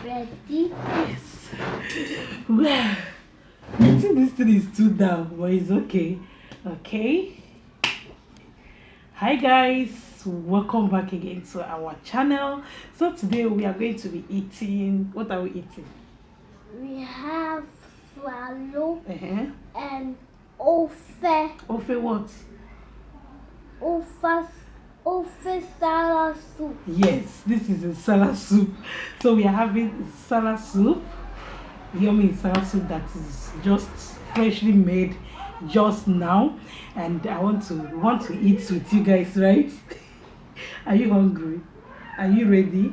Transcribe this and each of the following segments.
Ready? Yes. Well, I think this thing is too down, but it's okay. Okay. Hi guys, welcome back again to our channel. So today we are going to be eating. What are we eating? We have swallow Uh-huh. and ofe. Ofe what? Ofe salad soup. Yes, this is Nsala soup. So we are having Nsala soup. Yummy Nsala soup that is just freshly made just now, and I want to eat with you guys, right? Are you hungry? Are you ready?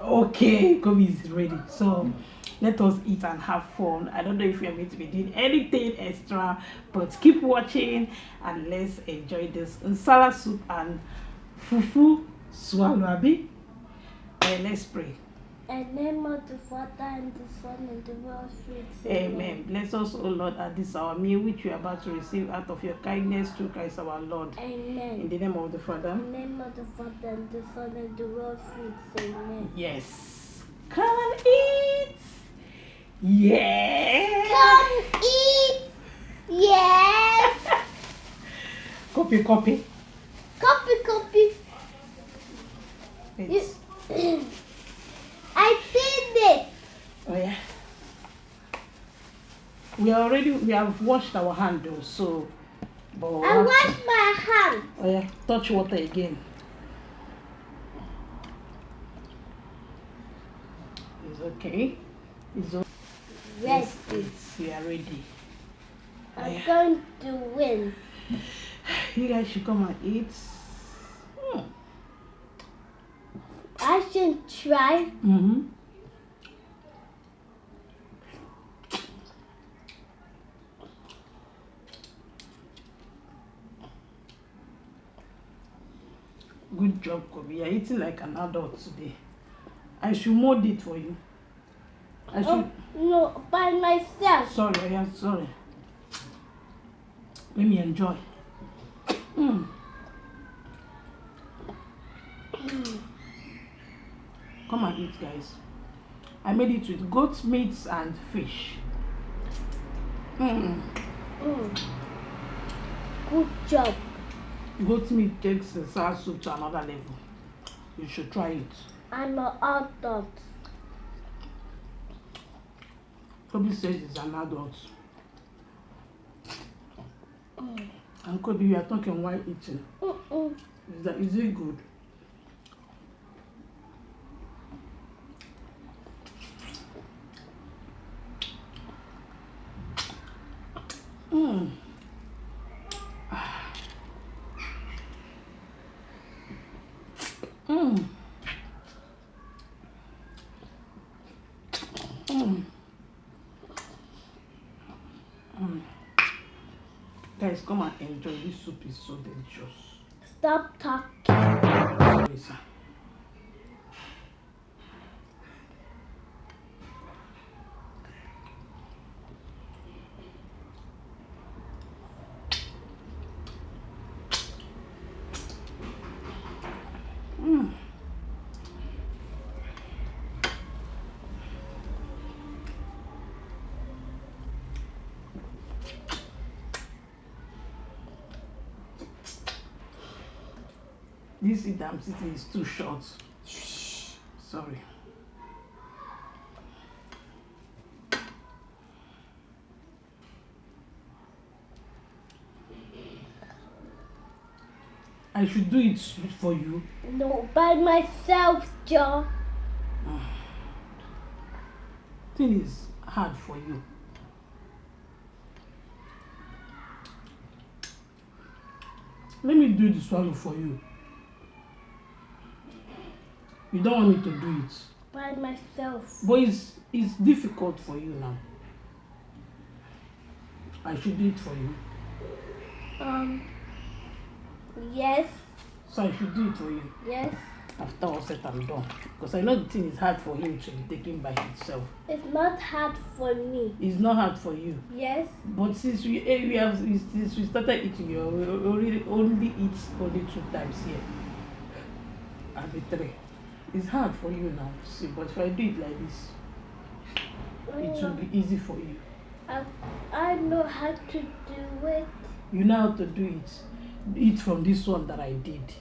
Okay, Kobe is ready. So let us eat and have fun. I don't know if we are going to be doing anything extra, but keep watching and let's enjoy this Nsala soup and FUFU swallow abi. Let's pray. And name of the Father and the Son and the Holy Spirit. Amen. Bless us, O Lord, at this our meal which we are about to receive out of your kindness through Christ our Lord. Amen. In the name of the Father. In the name of the Father and the Son and the Holy Spirit. Amen. Yes. Come and eat. Yeah. Come eat. Yes. Copy. Copy. It's, I did it. oh yeah. We have washed our hand though, so but we'll I have washed to- my hand. Oh yeah, touch water again. It's okay. It's okay. Ready. We are ready. I'm going to win. You guys should come and eat. I should try. Mm-hmm. Good job, Kobe. You're eating like an adult today. I should mold it for you. I should. Oh, no, by myself. Sorry, I am sorry. Let me enjoy. Come and eat, guys. I made it with goat meat and fish. Good job. Goat meat takes the sour soup to another level. You should try it. I'm an adult. Kobe says he's an adult. And Kobe, you are talking while eating. Is it good? Guys, come and enjoy. This soup is so delicious. Stop talking. Sorry, sir. This seat I'm sitting is too short. Sorry. I should do it for you. No, by myself, Joe. Thing is hard for you. Let me do the swallow for you. You don't want me to do it. By myself. But it's difficult for you now. I should do it for you. Yes. So I should do it for you. Yes. After all said and done. Because I know the thing is hard for him to be taken by himself. It's not hard for me. It's not hard for you. Yes. But since we started eating, we only eat only 2 times here. And the 3. It's hard for you now, see, but if I do it like this, it will be easy for you. I know how to do it. You know how to do it. Eat from this one that I did.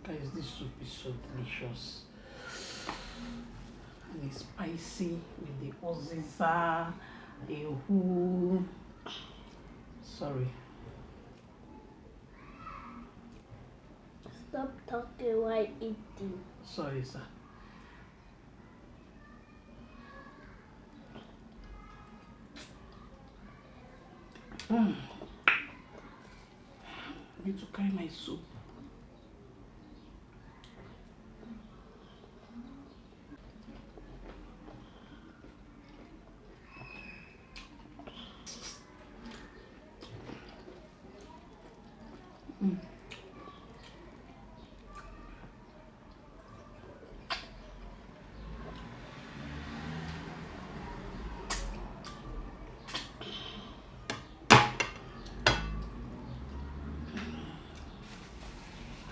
Guys, this soup is so delicious. And it's spicy with the oziza, the who. Sorry. Stop talking while eating. Sorry, sir. I need to carry my soup.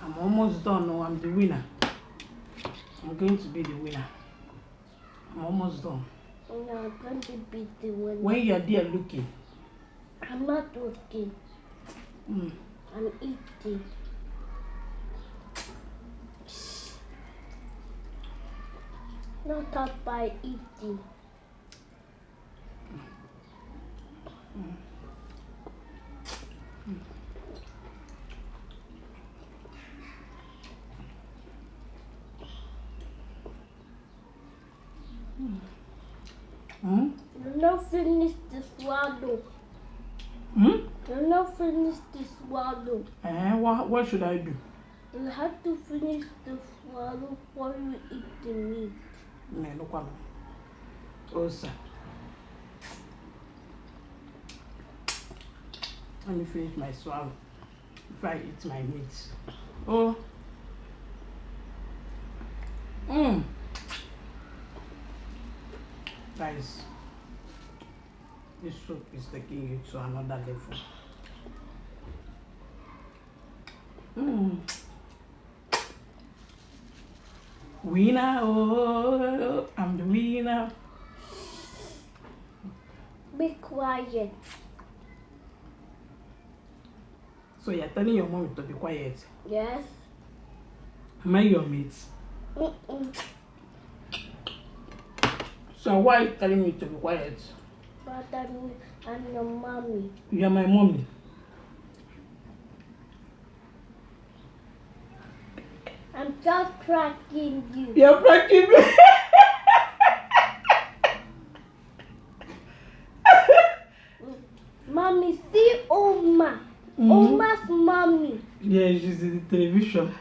I'm almost done. No, I'm the winner. I'm going to be the winner. I'm almost done. No, I'm going to be the winner. When you're there looking. I'm not looking. I'm eating. Not talk by eating. You're not finished the swallow. You're not finished the swallow. What should I do? You have to finish the swallow before you eat the meat. No problem. Oh, sir. Let me finish my swallow before I eat my meat. Oh. Guys, this soup is taking you to another level. Winner, oh, I'm the winner. Be quiet. So you're telling your mom to be quiet? Yes. Am I your mate? So why are you telling me to be quiet? But I'm your mommy. You are my mommy. I'm just cracking you. You're pranking me. Mommy, see Oma. Oma's mommy. Yeah, she's in the television.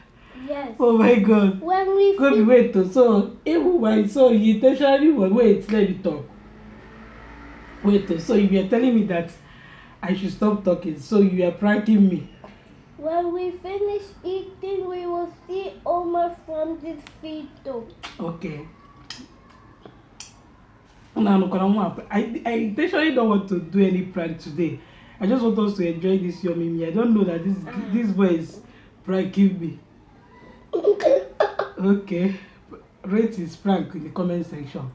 Yes. Oh my God. When we Kobby, wait. So, even when so you intentionally wait, let me talk. Wait. So you are telling me that I should stop talking. So you are pranking me. When we finish eating, we will see Oma from this video. Okay. I intentionally don't want to do any prank today. I just want us to enjoy this yummy meal. I don't know that this boy is pranking me. Okay. Rate his prank in the comment section.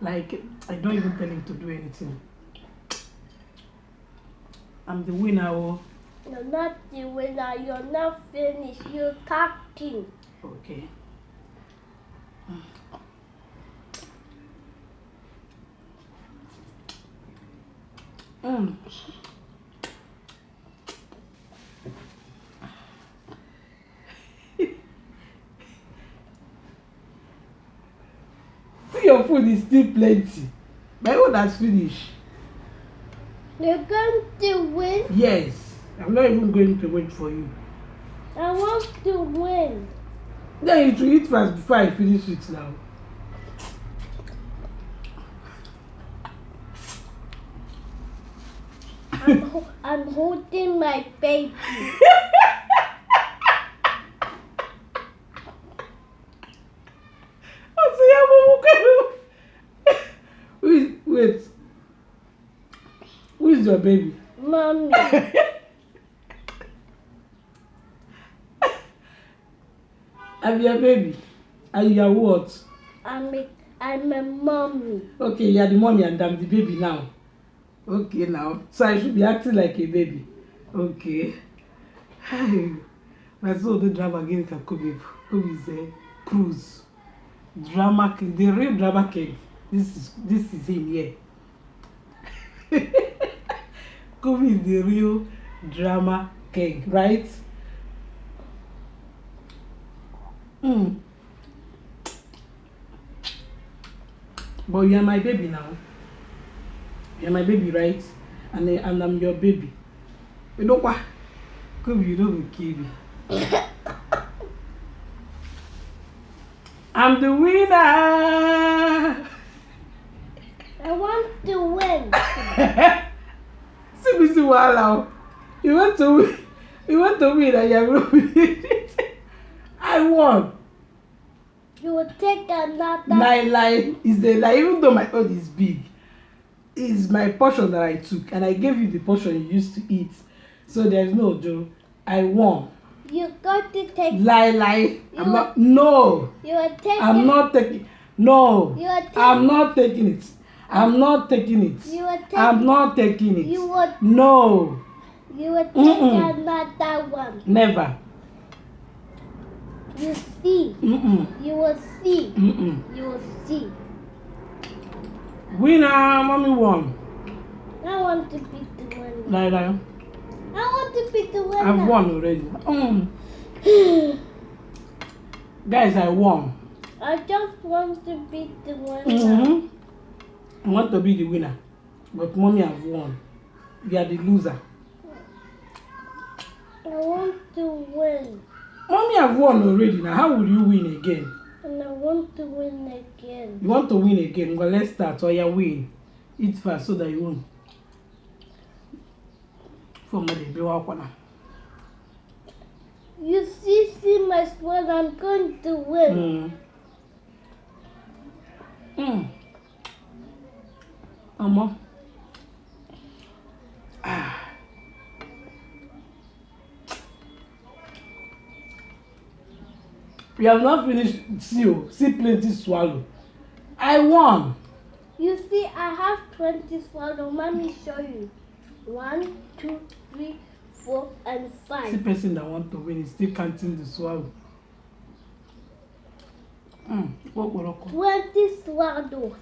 Like, I don't even tell him to do anything. I'm the winner. Oh. You're not the winner. You're not finished. You're talking. Okay. See, your food is still plenty. My own has finished. You're going to win? Yes. I'm not even going to wait for you. I want to win. Then you should eat fast before I finish it now. I'm holding my baby. Wait. Who is your baby? Mommy. I'm your baby. And you are what? I'm a mommy. Okay, you are the mommy and I'm the baby now. Okay now. So I should be acting like a baby. Okay. My soul the drama against Kobe. Kobe is a cruise. Drama king. The real drama king. This is him here. Kobe is the real drama king, right? But you are my baby now. You are my baby, right? And I'm your baby. You know what? Kobe, you don't kill me. I'm the winner. I want to win. See, wow. You want to win. You want to win and you're going to win. I won. You will take another. My lie is a lie, even though my own is big. It's my portion that I took, and I gave you the portion you used to eat. So there's no joke. I won. You got to take. Lie. I'm not. No. You are taking. I'm not taking. No. You are taking. I'm not taking it. I'm not taking it. You are taking. I'm not taking it. You would. No. You will take another one. Never. You see. You will see. You will see. Winner, mommy won. I want to be the winner. Lie. I want to be the winner. I've won already. Guys, I won. I just want to be the winner. I want to be the winner. But mommy have won. You are the loser. I want to win. Mommy have won already. Now, how will you win again? And I want to win again. You want to win again? Well, let's start. Or you win. Eat fast so that you win. For my baby, You see my sweat, I'm going to win. Mama. We have not finished. See plenty swallow. I won. You see, I have 20 swallow. Mommy show you. 1, 2, 3, 4, and 5. See person that want to win is still counting the swallow. 20 swallows.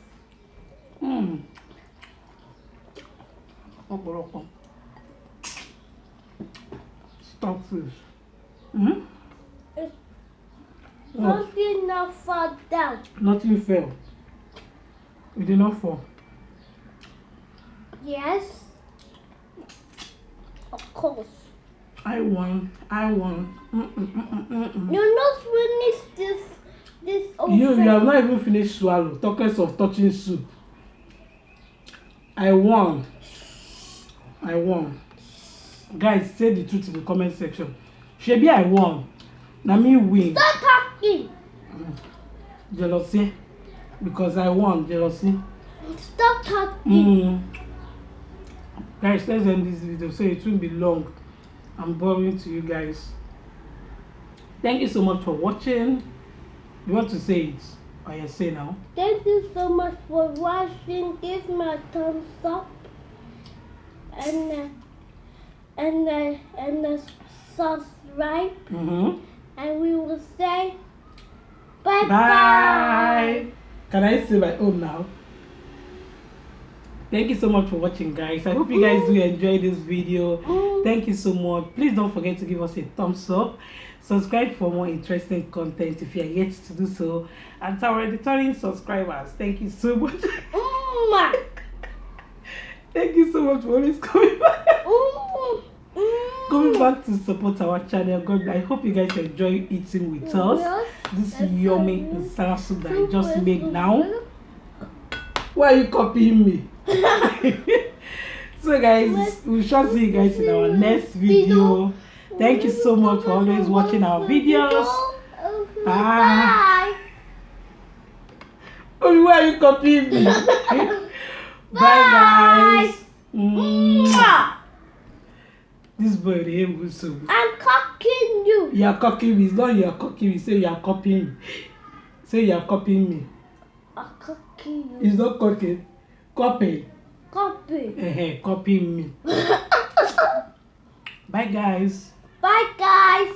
Stop this. Something not fall down. Nothing fell. It did not fall. Yes. Of course. I won. You're not finished this over. You have not even finished swallow. Talk less of touching soup. I won. Guys, say the truth in the comment section. Shebi, I won. Na me win. Stop talking. Jealousy. Because I won. Jealousy. Stop talking. Guys, let's end this video so it won't be long. I'm boring to you guys. Thank you so much for watching. You want to say it? Or you say now? Thank you so much for watching. Give me a thumbs up and subscribe. And we will say bye. Can I say my own now? Thank you so much for watching, guys. I hope you guys do enjoy this video. Thank you so much. Please don't forget to give us a thumbs up. Subscribe for more interesting content if you are yet to do so. And to our returning subscribers, thank you so much. Thank you so much for always coming back. Coming back to support our channel. God, I hope you guys enjoy eating with us. This yummy Nsala soup that I just made now. Why are you copying me? So guys, we shall see you guys in our next video. Thank you so much for always watching our videos. Bye. Why are you copying me? Bye guys. Mwah. This boy dey able so. I'm cocking you. You are copying me. It's not you are copying me. Say you are copying me. Say you are copying me. I'm cocking you. It's not copying. Copy. Copy. Copying me. Bye guys. Bye guys.